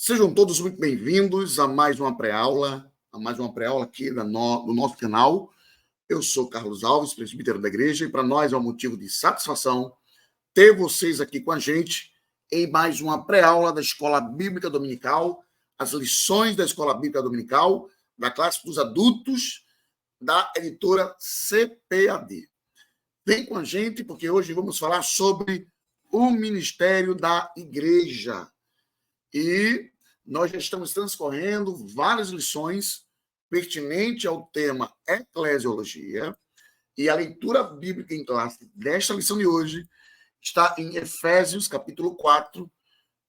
Sejam todos muito bem-vindos a mais uma pré-aula, aqui do nosso canal. Eu sou Carlos Alves, presbítero da igreja, e para nós é um motivo de satisfação ter vocês aqui com a gente em mais uma pré-aula da Escola Bíblica Dominical, as lições da Escola Bíblica Dominical, da classe dos adultos, da editora CPAD. Vem com a gente, porque hoje vamos falar sobre o ministério da igreja. E nós já estamos transcorrendo várias lições pertinentes ao tema eclesiologia, e a leitura bíblica em classe desta lição de hoje está em Efésios, capítulo 4,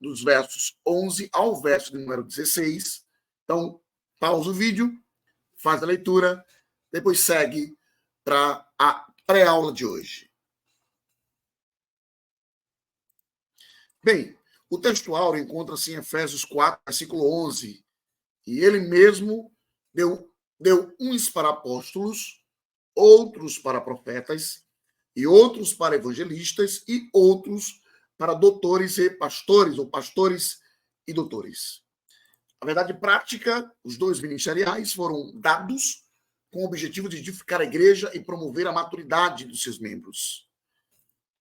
dos versos 11 ao verso de número 16. Então, pausa o vídeo, faz a leitura, depois segue para a pré-aula de hoje. Bem, o texto áureo encontra-se em Efésios 4, versículo 11, e ele mesmo deu uns para apóstolos, outros para profetas, e outros para evangelistas, e outros para doutores e pastores, ou pastores e doutores. A verdade prática, os dois ministeriais foram dados com o objetivo de edificar a igreja e promover a maturidade dos seus membros.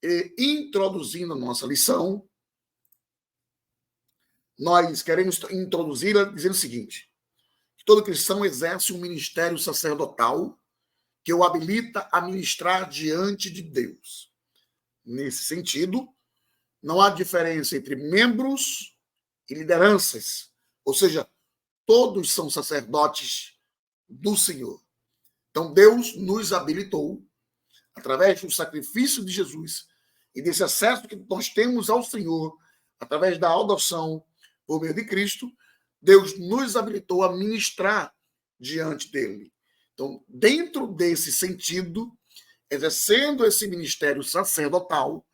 E, introduzindo a nossa lição, nós queremos introduzi-la dizendo o seguinte: que todo cristão exerce um ministério sacerdotal que o habilita a ministrar diante de Deus. Nesse sentido, não há diferença entre membros e lideranças, ou seja, todos são sacerdotes do Senhor. Então, Deus nos habilitou, através do sacrifício de Jesus e desse acesso que nós temos ao Senhor, através da adoção por meio de Cristo, Deus nos habilitou a ministrar diante dele. Então, dentro desse sentido, exercendo esse ministério sacerdotal,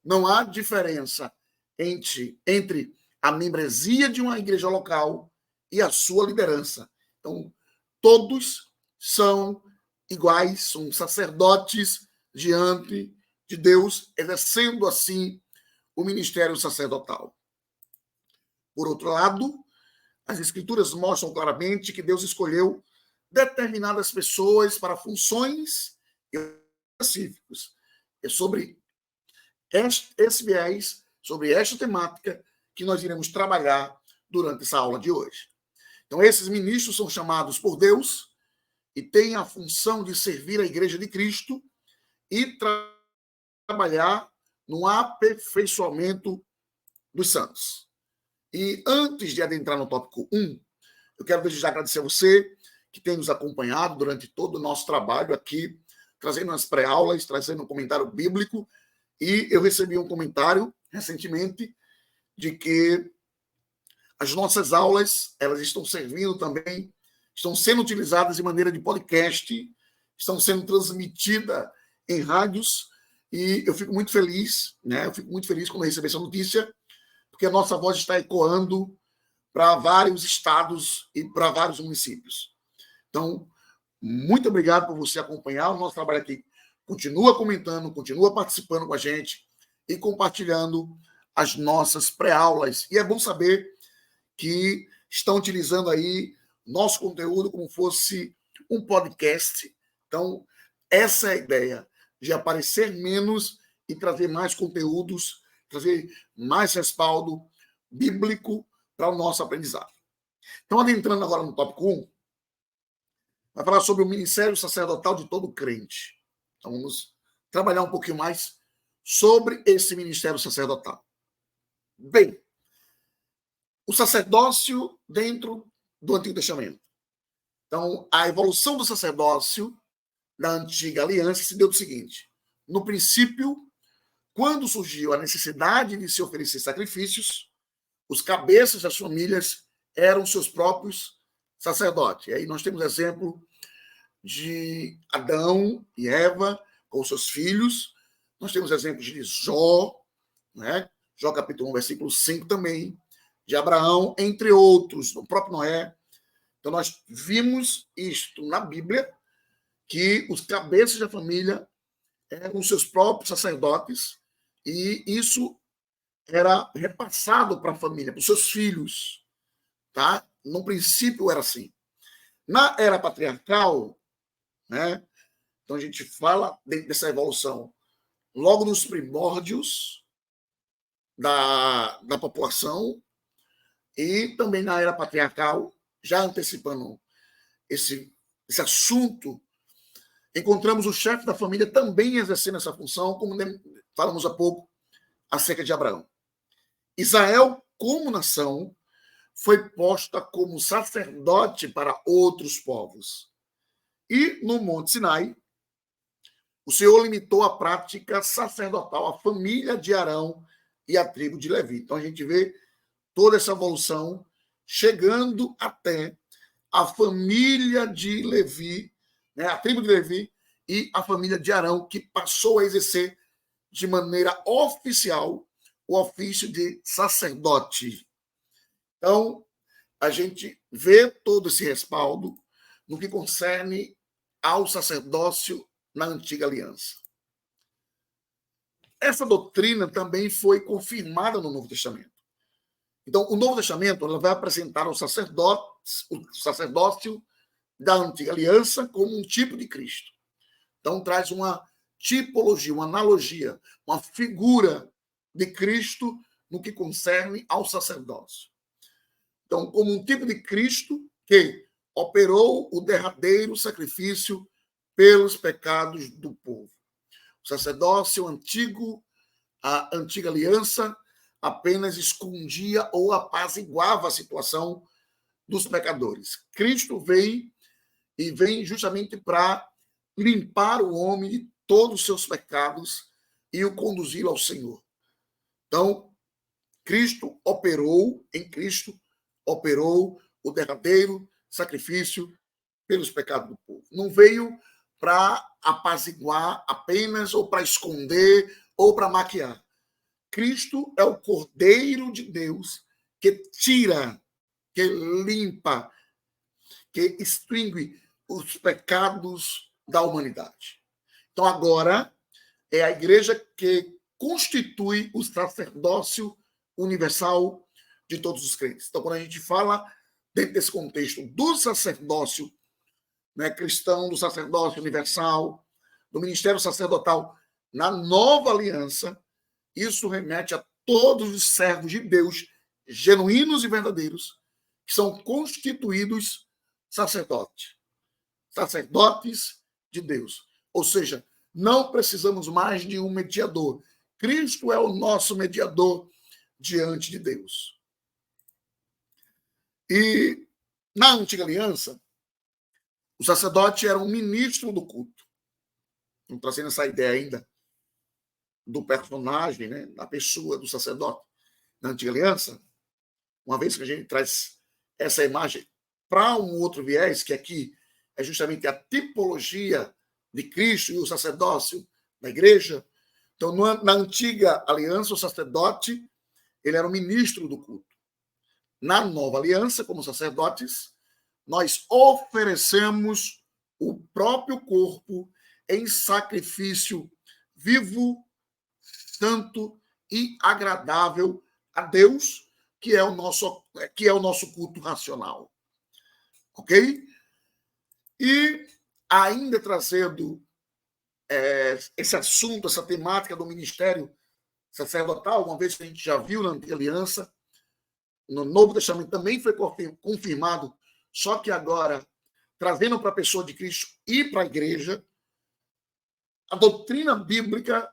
não há diferença entre a membresia de uma igreja local e a sua liderança. Então, todos são iguais, são sacerdotes diante de Deus, exercendo assim o ministério sacerdotal. Por outro lado, as Escrituras mostram claramente que Deus escolheu determinadas pessoas para funções específicas. É sobre esse viés, sobre esta temática, que nós iremos trabalhar durante essa aula de hoje. Então, esses ministros são chamados por Deus e têm a função de servir a Igreja de Cristo e trabalhar no aperfeiçoamento dos santos. E antes de adentrar no tópico 1, eu quero desde já agradecer a você que tem nos acompanhado durante todo o nosso trabalho aqui, trazendo as pré-aulas, trazendo um comentário bíblico. E eu recebi um comentário recentemente de que as nossas aulas, elas estão servindo também, estão sendo utilizadas de maneira de podcast, estão sendo transmitidas em rádios, e eu fico muito feliz, né? Eu fico muito feliz quando eu recebi essa notícia, porque a nossa voz está ecoando para vários estados e para vários municípios. Então, muito obrigado por você acompanhar o nosso trabalho aqui. Continua comentando, continua participando com a gente e compartilhando as nossas pré-aulas. E é bom saber que estão utilizando aí nosso conteúdo como fosse um podcast. Então, essa é a ideia, de aparecer menos e trazer mais conteúdos, trazer mais respaldo bíblico para o nosso aprendizado. Então, adentrando agora no tópico 1, vai falar sobre o ministério sacerdotal de todo crente. Então, vamos trabalhar um pouquinho mais sobre esse ministério sacerdotal. Bem, o sacerdócio dentro do Antigo Testamento. Então, a evolução do sacerdócio da Antiga Aliança se deu do seguinte: no princípio, quando surgiu a necessidade de se oferecer sacrifícios, os cabeças das famílias eram seus próprios sacerdotes. E aí nós temos exemplo de Adão e Eva com seus filhos. Nós temos exemplos de Jó, né? Jó capítulo 1, versículo 5 também, de Abraão, entre outros, do próprio Noé. Então nós vimos isto na Bíblia, que os cabeças da família eram seus próprios sacerdotes, e isso era repassado para a família, para os seus filhos. tá? No princípio era assim. Na era patriarcal, né? Então a gente fala dessa evolução logo nos primórdios da população e também na era patriarcal, já antecipando esse assunto, encontramos o chefe da família também exercendo essa função, como falamos há pouco acerca de Abraão. Israel, como nação, foi posta como sacerdote para outros povos. E no Monte Sinai, o Senhor limitou a prática sacerdotal à família de Arão e à tribo de Levi. Então a gente vê toda essa evolução chegando até a família de Levi, né, a tribo de Levi e a família de Arão, que passou a exercer de maneira oficial o ofício de sacerdote. Então, a gente vê todo esse respaldo no que concerne ao sacerdócio na antiga aliança. Essa doutrina também foi confirmada no Novo Testamento. Então, o Novo Testamento ela vai apresentar o sacerdócio da antiga aliança como um tipo de Cristo. Então, traz uma tipologia, uma analogia, uma figura de Cristo no que concerne ao sacerdócio. Então, como um tipo de Cristo que operou o derradeiro sacrifício pelos pecados do povo. O sacerdócio antigo, a antiga aliança, apenas escondia ou apaziguava a situação dos pecadores. Cristo vem e vem justamente para limpar o homem de todos os seus pecados e o conduzi-lo ao Senhor. Então, em Cristo operou o derradeiro sacrifício pelos pecados do povo. Não veio para apaziguar apenas, ou para esconder, ou para maquiar. Cristo é o Cordeiro de Deus que tira, que limpa, que extingue os pecados da humanidade. Então, agora, é a igreja que constitui o sacerdócio universal de todos os crentes. Então, quando a gente fala, dentro desse contexto do sacerdócio, né, cristão, do sacerdócio universal, do ministério sacerdotal na nova aliança, isso remete a todos os servos de Deus, genuínos e verdadeiros, que são constituídos sacerdotes de Deus. Ou seja, não precisamos mais de um mediador. Cristo é o nosso mediador diante de Deus. E na antiga aliança, o sacerdote era um ministro do culto. Não trazendo essa ideia ainda do personagem, né, da pessoa do sacerdote na antiga aliança, uma vez que a gente traz essa imagem para um outro viés, que aqui é justamente a tipologia de Cristo e o sacerdócio da igreja. Então, na antiga aliança, o sacerdote ele era o ministro do culto. Na nova aliança, como sacerdotes, nós oferecemos o próprio corpo em sacrifício vivo, santo e agradável a Deus, que é o nosso culto racional. Ok? E ainda trazendo esse assunto, essa temática do ministério sacerdotal, uma vez que a gente já viu na antiga aliança, no Novo Testamento também foi confirmado, só que agora, trazendo para a pessoa de Cristo e para a igreja, a doutrina bíblica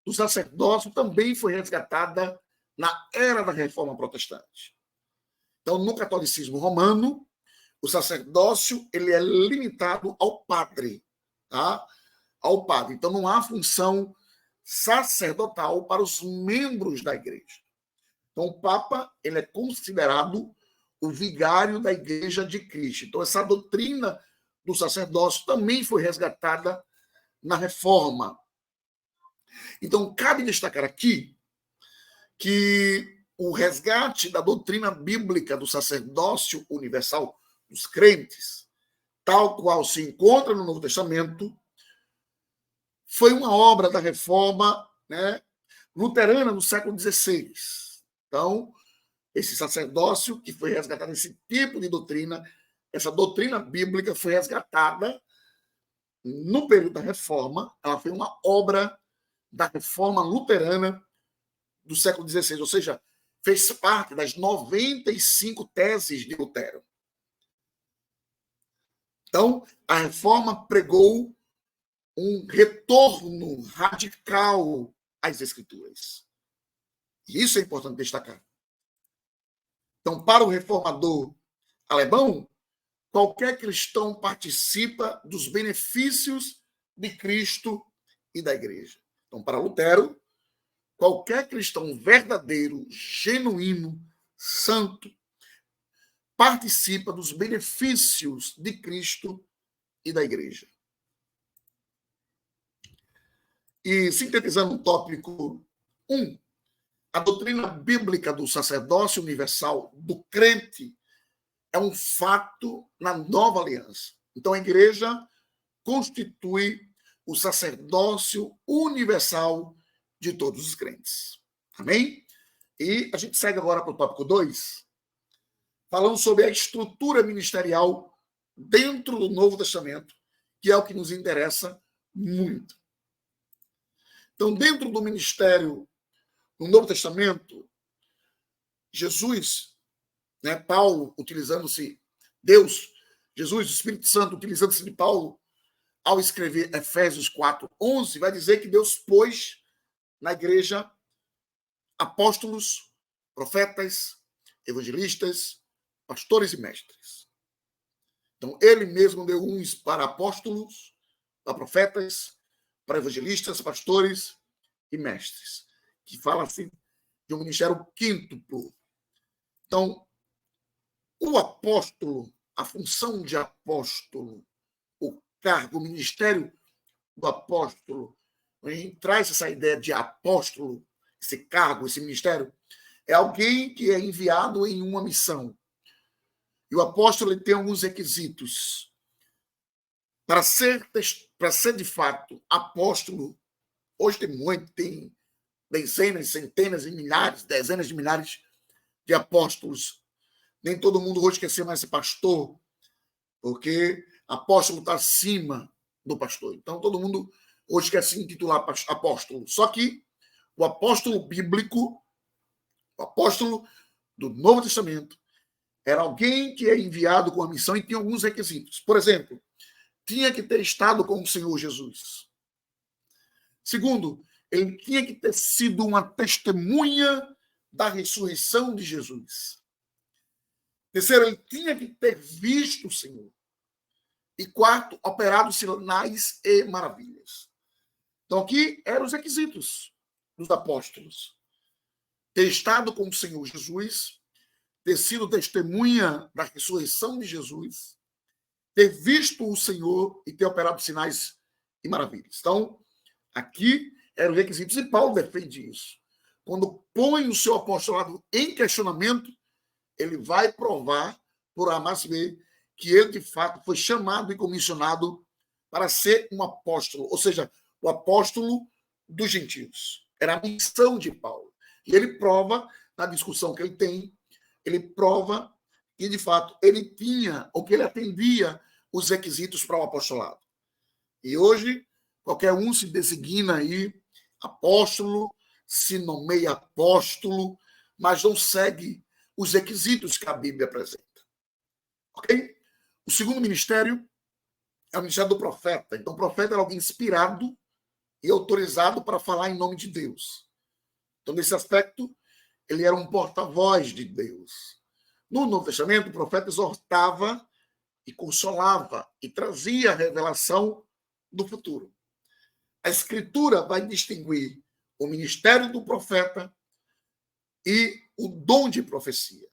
do sacerdócio também foi resgatada na era da Reforma Protestante. Então, no catolicismo romano, o sacerdócio ele é limitado ao padre, tá? Ao padre. Então, não há função sacerdotal para os membros da igreja. Então, o Papa ele é considerado o vigário da Igreja de Cristo. Então, essa doutrina do sacerdócio também foi resgatada na Reforma. Então, cabe destacar aqui que o resgate da doutrina bíblica do sacerdócio universal dos crentes, tal qual se encontra no Novo Testamento, foi uma obra da Reforma, né, luterana no século XVI. Então, esse sacerdócio que foi resgatado, esse tipo de doutrina, essa doutrina bíblica foi resgatada no período da Reforma. Ela foi uma obra da Reforma Luterana do século XVI, ou seja, fez parte das 95 teses de Lutero. Então, a Reforma pregou um retorno radical às Escrituras. E isso é importante destacar. Então, para o reformador alemão, qualquer cristão participa dos benefícios de Cristo e da igreja. Então, para Lutero, qualquer cristão verdadeiro, genuíno, santo, participa dos benefícios de Cristo e da igreja. E, sintetizando o tópico 1, a doutrina bíblica do sacerdócio universal do crente é um fato na nova aliança. Então, a igreja constitui o sacerdócio universal de todos os crentes. Amém? E a gente segue agora para o tópico 2, falando sobre a estrutura ministerial dentro do Novo Testamento, que é o que nos interessa muito. Então, dentro do ministério no Novo Testamento, Jesus, Paulo, utilizando-se, Deus, Jesus, o Espírito Santo, utilizando-se de Paulo, ao escrever Efésios 4:11, vai dizer que Deus pôs na igreja apóstolos, profetas, evangelistas, pastores e mestres. Então, ele mesmo deu uns para apóstolos, para profetas, para evangelistas, pastores e mestres, que fala assim de um ministério quíntuplo. Então, o apóstolo, a função de apóstolo, o cargo, o ministério do apóstolo, a gente traz essa ideia de apóstolo, esse cargo, esse ministério, é alguém que é enviado em uma missão. E o apóstolo ele tem alguns requisitos. Para ser de fato apóstolo, hoje tem dezenas, centenas e milhares, dezenas de milhares de apóstolos. Nem todo mundo hoje quer ser mais pastor, porque apóstolo está acima do pastor. Então, todo mundo hoje quer se intitular apóstolo. Só que o apóstolo bíblico, o apóstolo do Novo Testamento, era alguém que é enviado com a missão e tinha alguns requisitos. Por exemplo, tinha que ter estado com o Senhor Jesus. Segundo, ele tinha que ter sido uma testemunha da ressurreição de Jesus. Terceiro, ele tinha que ter visto o Senhor. E quarto, operado sinais e maravilhas. Então, aqui eram os requisitos dos apóstolos. Ter estado com o Senhor Jesus, ter sido testemunha da ressurreição de Jesus, ter visto o Senhor e ter operado sinais e maravilhas. Então, aqui eram os requisitos, e Paulo defende isso. Quando põe o seu apostolado em questionamento, ele vai provar, por A mais B, que ele, de fato, foi chamado e comissionado para ser um apóstolo, ou seja, o apóstolo dos gentios. Era a missão de Paulo. E ele prova, na discussão que ele tem, ele prova que, de fato, ele tinha, ou que ele atendia os requisitos para o apostolado. E hoje, qualquer um se designa aí apóstolo, se nomeia apóstolo, mas não segue os requisitos que a Bíblia apresenta. Ok? O segundo ministério é o ministério do profeta. Então, o profeta era alguém inspirado e autorizado para falar em nome de Deus. Então, nesse aspecto, ele era um porta-voz de Deus. No Novo Testamento, o profeta exortava e consolava e trazia a revelação do futuro. A Escritura vai distinguir o ministério do profeta e o dom de profecia.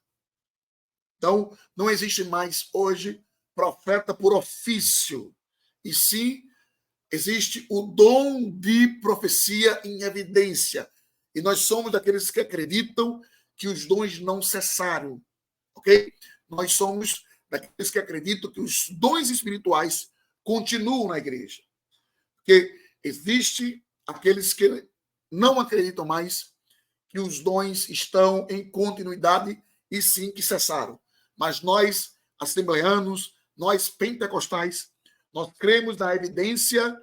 Então, não existe mais hoje profeta por ofício, e sim existe o dom de profecia em evidência. E nós somos daqueles que acreditam que os dons não cessaram, ok? Nós somos daqueles que acreditam que os dons espirituais continuam na igreja. Porque existe aqueles que não acreditam mais que os dons estão em continuidade e sim que cessaram. Mas nós, assembleanos, nós pentecostais, nós cremos na evidência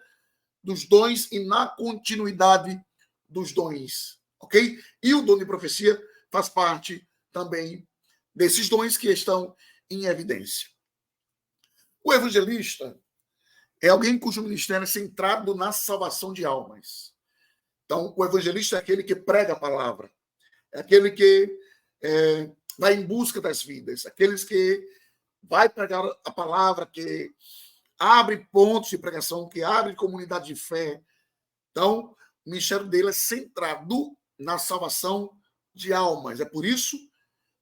dos dons e na continuidade dos dons, ok? E o dom de profecia faz parte também desses dons que estão em evidência. O evangelista é alguém cujo ministério é centrado na salvação de almas. Então, o evangelista é aquele que prega a palavra, é aquele que vai em busca das vidas, aqueles que vai pregar a palavra, que abre pontos de pregação, que abre comunidade de fé. Então, o ministério dele é centrado na salvação de almas. É por isso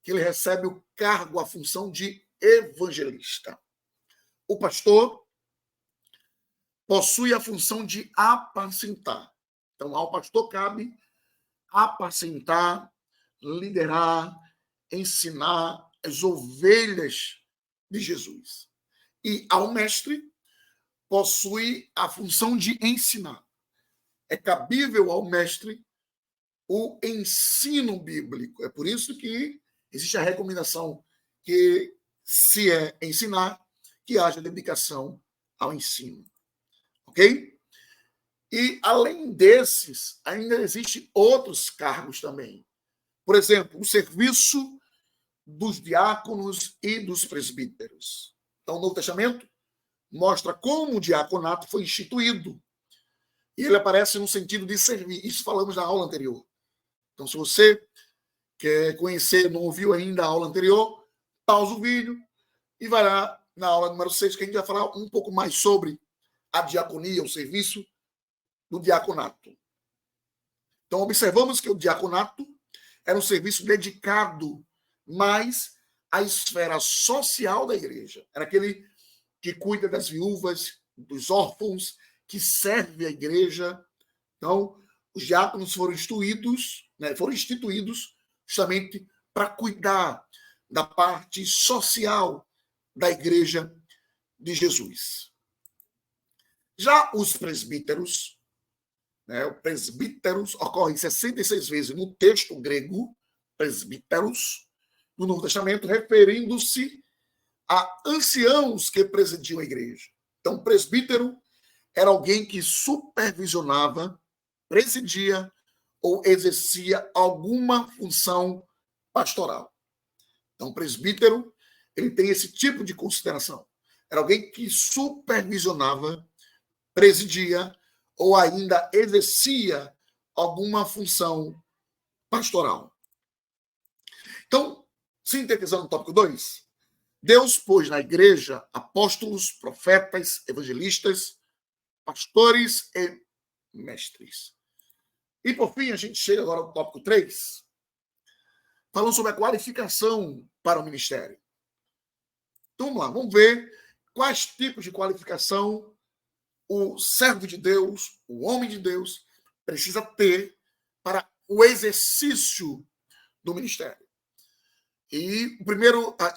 que ele recebe o cargo, a função de evangelista. O pastor possui a função de apacentar. Então, ao pastor cabe apacentar, liderar, ensinar as ovelhas de Jesus. E ao mestre possui a função de ensinar. É cabível ao mestre o ensino bíblico. É por isso que existe a recomendação que, se é ensinar, que haja dedicação ao ensino. Ok? E, além desses, ainda existem outros cargos também. Por exemplo, o serviço dos diáconos e dos presbíteros. Então, o Novo Testamento mostra como o diaconato foi instituído. E ele aparece no sentido de servir. Isso falamos na aula anterior. Então, se você quer conhecer, não ouviu ainda a aula anterior, pausa o vídeo e vai lá na aula número 6, que a gente vai falar um pouco mais sobre a diaconia, o serviço do diaconato. Então, observamos que o diaconato era um serviço dedicado mais à esfera social da igreja. Era aquele que cuida das viúvas, dos órfãos, que serve a igreja. Então, os diáconos foram instituídos justamente para cuidar da parte social da igreja de Jesus. Já os presbíteros, o presbíteros ocorre 66 vezes no texto grego, presbíteros, no Novo Testamento, referindo-se a anciãos que presidiam a igreja. Então, presbítero era alguém que supervisionava, presidia ou exercia alguma função pastoral. Então, presbítero, ele tem esse tipo de consideração. Era alguém que supervisionava, presidia ou ainda exercia alguma função pastoral. Então, sintetizando o tópico 2, Deus pôs na igreja apóstolos, profetas, evangelistas, pastores e mestres. E, por fim, a gente chega agora ao tópico 3, falando sobre a qualificação para o ministério. Então, vamos lá, vamos ver quais tipos de qualificação o servo de Deus, o homem de Deus, precisa ter para o exercício do ministério. E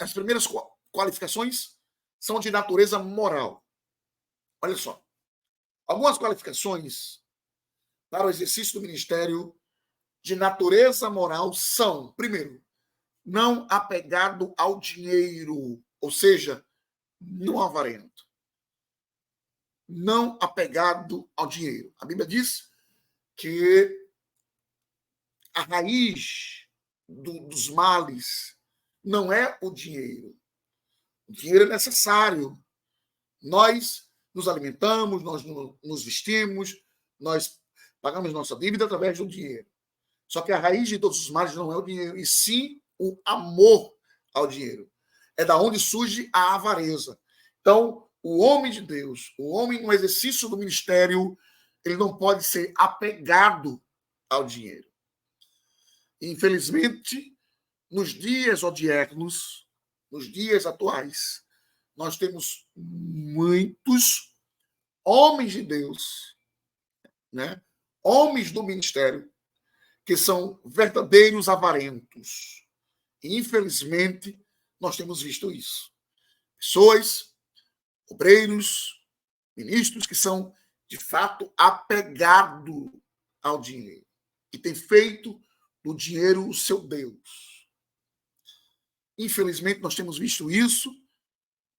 as primeiras qualificações são de natureza moral. Olha só. Algumas qualificações para o exercício do ministério de natureza moral são, primeiro, não apegado ao dinheiro, ou seja, não avarento. Não apegado ao dinheiro. A Bíblia diz que a raiz dos males não é o dinheiro. O dinheiro é necessário. Nós nos alimentamos, nós nos vestimos, nós pagamos nossa dívida através do dinheiro. Só que a raiz de todos os males não é o dinheiro, e sim o amor ao dinheiro. É da onde surge a avareza. Então, o homem de Deus, o homem no exercício do ministério, ele não pode ser apegado ao dinheiro. Infelizmente, nos dias odiernos, nos dias atuais, nós temos muitos homens de Deus, homens do ministério, que são verdadeiros avarentos. E, infelizmente, nós temos visto isso. Pessoas, obreiros, ministros que são, de fato, apegados ao dinheiro e têm feito do dinheiro o seu Deus. Infelizmente, nós temos visto isso,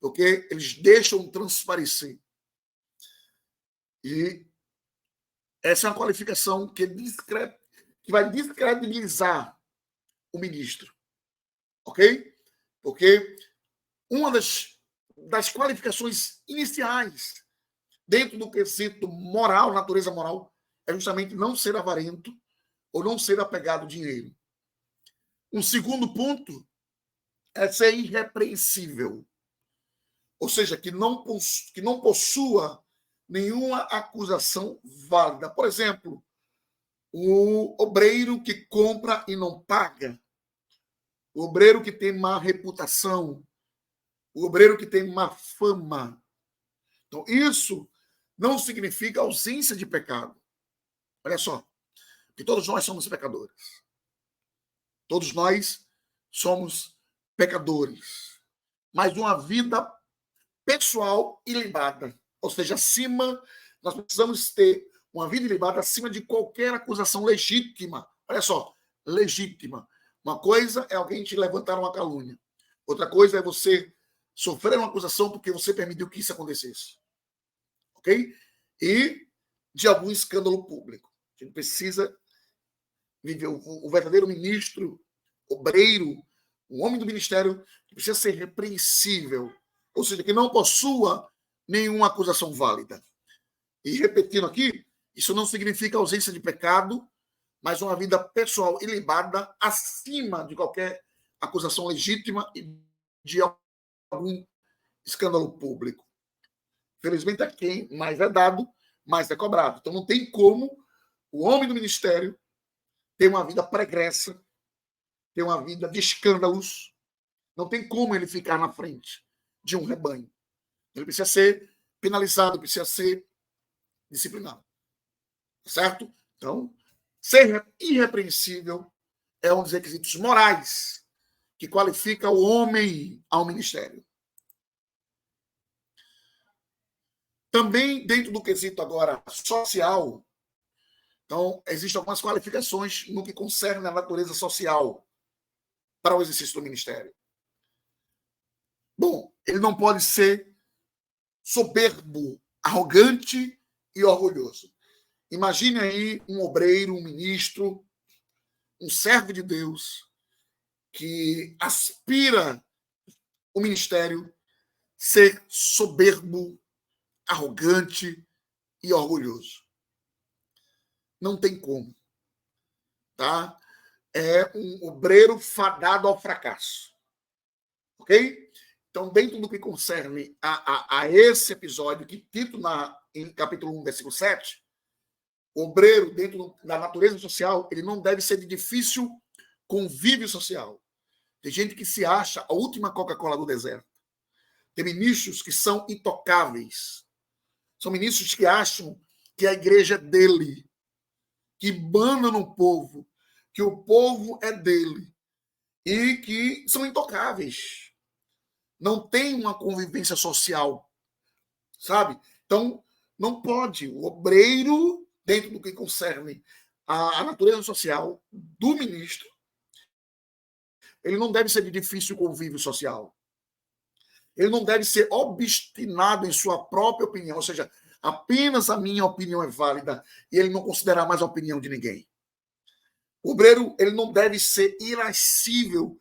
porque eles deixam transparecer. E essa é uma qualificação que vai descredibilizar o ministro. Ok? Porque uma das qualificações iniciais dentro do quesito moral, natureza moral, é justamente não ser avarento ou não ser apegado ao dinheiro. Um segundo ponto é ser irrepreensível, ou seja, que não possua nenhuma acusação válida. Por exemplo, o obreiro que compra e não paga, o obreiro que tem má reputação, o obreiro que tem má fama. Então, isso não significa ausência de pecado. Olha só, que todos nós somos pecadores. Todos nós somos pecadores. Mas uma vida pessoal ilibada. Ou seja, nós precisamos ter uma vida ilibada acima de qualquer acusação legítima. Olha só, legítima. Uma coisa é alguém te levantar uma calúnia. Outra coisa é você sofrer uma acusação porque você permitiu que isso acontecesse. Ok? E de algum escândalo público. A gente precisa viver o verdadeiro ministro, obreiro, o homem do ministério, que precisa ser repreensível, ou seja, que não possua nenhuma acusação válida. E repetindo aqui, isso não significa ausência de pecado, mas uma vida pessoal ilibada acima de qualquer acusação legítima e de algum escândalo público. Felizmente, a quem mais é dado, mais é cobrado. Então, não tem como o homem do ministério ter uma vida pregressa, ter uma vida de escândalos. Não tem como ele ficar na frente de um rebanho. Ele precisa ser penalizado, precisa ser disciplinado. Certo? Então, ser irrepreensível é um dos requisitos morais que qualifica o homem ao ministério. Também, dentro do quesito agora social, então, existem algumas qualificações no que concerne a natureza social para o exercício do ministério. Bom, ele não pode ser soberbo, arrogante e orgulhoso. Imagine aí um obreiro, um ministro, um servo de Deus que aspira o ministério ser soberbo, arrogante e orgulhoso. Não tem como. Tá? É um obreiro fadado ao fracasso. Ok? Então, dentro do que concerne a esse episódio, que Tito, em capítulo 1, versículo 7, o obreiro, dentro da natureza social, ele não deve ser de difícil convívio social. Tem gente que se acha a última Coca-Cola do deserto. Tem ministros que são intocáveis. São ministros que acham que a igreja é dele, que manda no povo, que o povo é dele e que são intocáveis. Não tem uma convivência social, sabe? Então, não pode. O obreiro, dentro do que concerne a natureza social do ministro, ele não deve ser de difícil convívio social. Ele não deve ser obstinado em sua própria opinião, ou seja, apenas a minha opinião é válida e ele não considerar mais a opinião de ninguém. O obreiro, ele não deve ser irascível.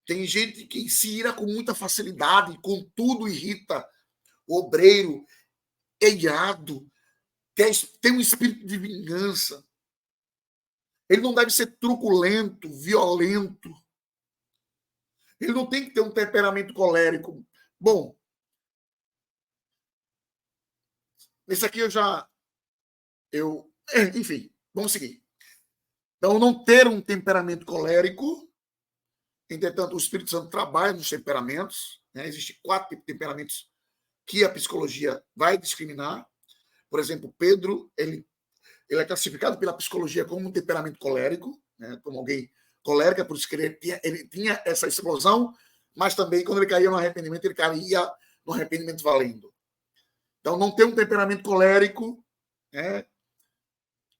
Tem gente que se ira com muita facilidade, com tudo irrita. O obreiro é irado, tem um espírito de vingança. Ele não deve ser truculento, violento. Ele não tem que ter um temperamento colérico. Bom, esse aqui enfim, vamos seguir. Então, não ter um temperamento colérico, entretanto, o Espírito Santo trabalha nos temperamentos, né? Existem 4 tipos de temperamentos que a psicologia vai discriminar. Por exemplo, Pedro, ele é classificado pela psicologia como um temperamento colérico, né? Como alguém colérica, por isso que ele tinha essa explosão, mas também, quando ele caía no arrependimento, ele caía no arrependimento valendo. Então, não ter um temperamento colérico, né?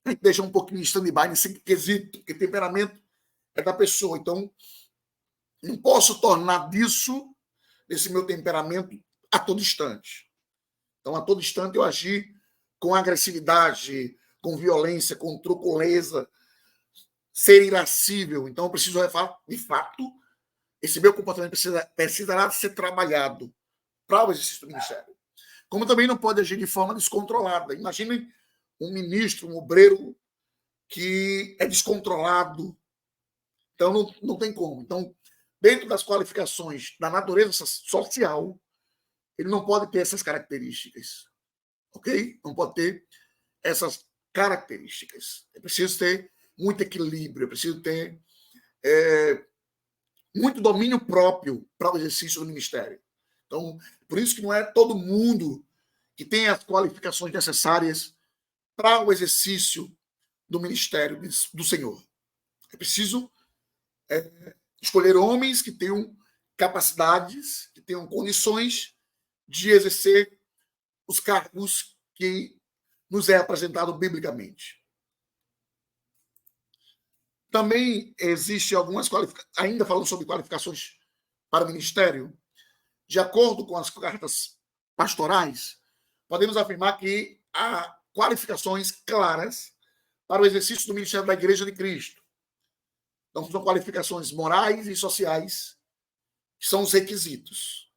A gente deixa um pouquinho de stand-by nesse quesito, porque temperamento é da pessoa. Então, Não posso tornar disso, desse meu temperamento, a todo instante. Então, a todo instante, eu agir com agressividade, com violência, com truculeza, ser irascível. Então, eu preciso, de fato, esse meu comportamento precisará ser trabalhado para o exercício do ministério. Como também não pode agir de forma descontrolada. Imaginem um ministro, um obreiro que é descontrolado. Então, não tem como. Então, dentro das qualificações da natureza social, ele não pode ter essas características. Ok? Não pode ter essas características. É preciso ter muito equilíbrio, é preciso ter muito domínio próprio para o exercício do ministério. Então, por isso que não é todo mundo que tem as qualificações necessárias para o exercício do ministério do Senhor. É preciso escolher homens que tenham capacidades, que tenham condições de exercer os cargos que nos é apresentado biblicamente. Também existe algumas qualificações, ainda falando sobre qualificações para o ministério, de acordo com as cartas pastorais, podemos afirmar que há qualificações claras para o exercício do ministério da Igreja de Cristo. Então, são qualificações morais e sociais, que são os requisitos.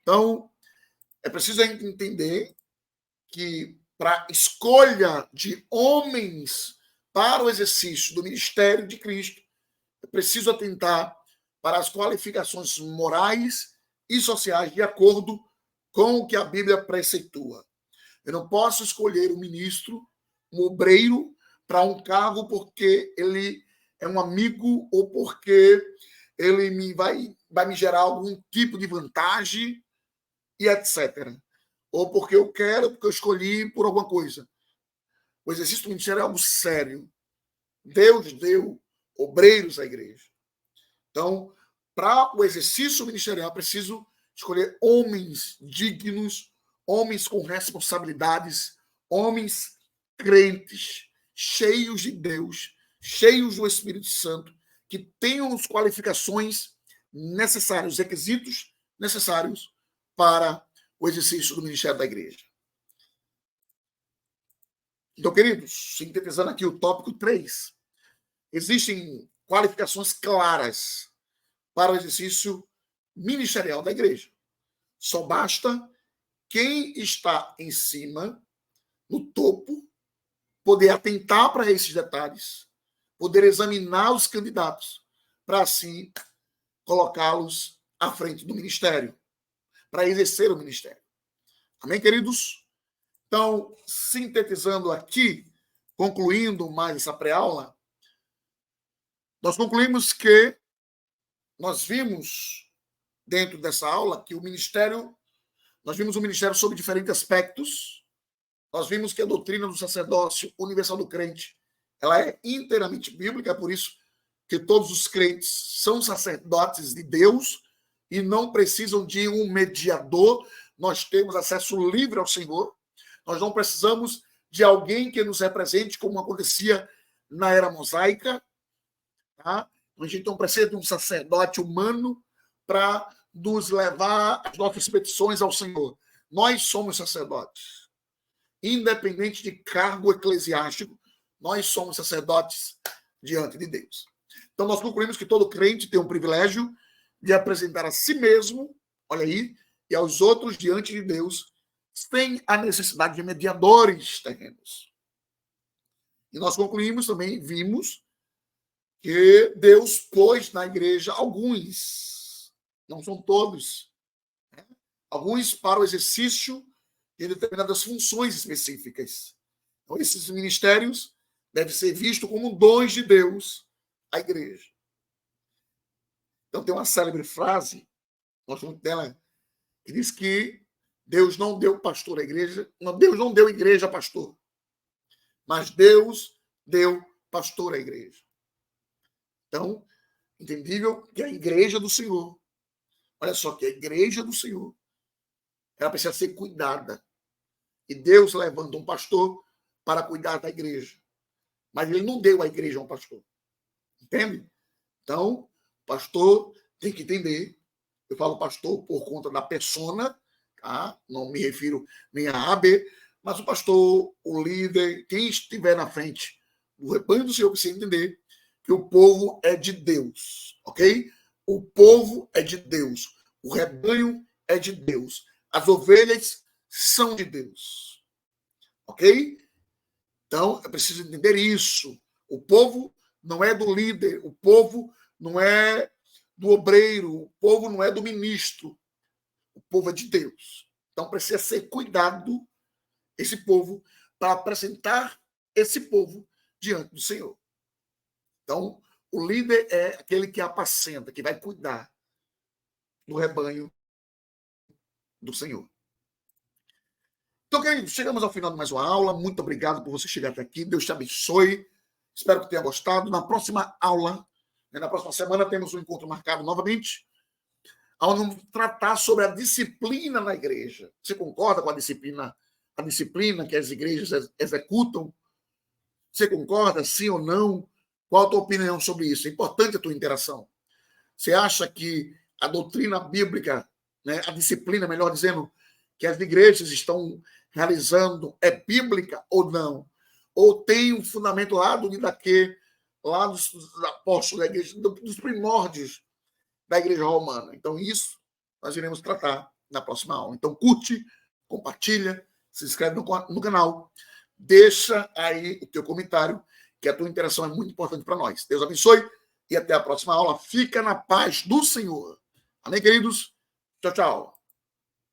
Então, é preciso entender que, para a escolha de homens para o exercício do ministério de Cristo, é preciso atentar para as qualificações morais e sociais de acordo com o que a Bíblia preceitua. Eu não posso escolher um ministro, um obreiro, para um cargo porque ele é um amigo ou porque ele vai me gerar algum tipo de vantagem e etc. Ou porque eu quero, porque eu escolhi por alguma coisa. O exercício do ministério é algo sério. Deus deu obreiros à igreja. Então, para o exercício ministerial, é preciso escolher homens dignos, homens com responsabilidades, homens crentes, cheios de Deus, cheios do Espírito Santo, que tenham as qualificações necessárias, os requisitos necessários para o exercício do ministério da igreja. Então, queridos, sintetizando aqui o tópico 3, existem qualificações claras para o exercício ministerial da igreja. Só basta quem está em cima, no topo, poder atentar para esses detalhes, poder examinar os candidatos, para assim colocá-los à frente do ministério, para exercer o ministério. Amém, queridos? Então, sintetizando aqui, concluindo mais essa pré-aula, nós concluímos que nós vimos, dentro dessa aula, que nós vimos o ministério sob diferentes aspectos. Nós vimos que a doutrina do sacerdócio universal do crente, ela é inteiramente bíblica, é por isso que todos os crentes são sacerdotes de Deus e não precisam de um mediador. Nós temos acesso livre ao Senhor. Nós não precisamos de alguém que nos represente, como acontecia na era mosaica. Tá? A gente não precisa de um sacerdote humano para nos levar as nossas petições ao Senhor. Nós somos sacerdotes. Independente de cargo eclesiástico, nós somos sacerdotes diante de Deus. Então, nós concluímos que todo crente tem um privilégio de apresentar a si mesmo, olha aí, e aos outros diante de Deus, sem a necessidade de mediadores terrenos. E nós concluímos também, vimos, que Deus pôs na igreja alguns, não são todos, né? Alguns para o exercício de determinadas funções específicas. Então, esses ministérios devem ser vistos como dons de Deus à igreja. Então, tem uma célebre frase, nós falamos dela, que diz que Deus não deu pastor à igreja, Deus não deu igreja a pastor, mas Deus deu pastor à igreja. Então, entendível que a igreja do Senhor, olha só, que a igreja do Senhor, ela precisa ser cuidada. E Deus levanta um pastor para cuidar da igreja. Mas ele não deu a igreja a um pastor. Entende? Então, pastor tem que entender, eu falo pastor por conta da persona, tá? Não me refiro nem a AB, mas o pastor, o líder, quem estiver na frente do rebanho do Senhor precisa entender que o povo é de Deus, ok? O povo é de Deus, o rebanho é de Deus, as ovelhas são de Deus, ok? Então, é preciso entender isso. O povo não é do líder, o povo não é do obreiro, o povo não é do ministro, o povo é de Deus. Então, precisa ser cuidado esse povo para apresentar esse povo diante do Senhor. Então, o líder é aquele que apacenta, que vai cuidar do rebanho do Senhor. Então, queridos, chegamos ao final de mais uma aula. Muito obrigado por você chegar até aqui. Deus te abençoe. Espero que tenha gostado. Na próxima aula, na próxima semana, temos um encontro marcado novamente, onde vamos tratar sobre a disciplina na igreja. Você concorda com a disciplina que as igrejas executam? Você concorda, sim ou não? Qual a tua opinião sobre isso? É importante a tua interação. Você acha que a doutrina bíblica, né, a disciplina, melhor dizendo, que as igrejas estão realizando é bíblica ou não? Ou tem um fundamento lá dos apóstolos da igreja, dos primórdios da igreja romana? Então, isso nós iremos tratar na próxima aula. Então, curte, compartilha, se inscreve no canal, deixa aí o teu comentário, que a tua interação é muito importante para nós. Deus abençoe e até a próxima aula. Fica na paz do Senhor. Amém, queridos? Tchau, tchau.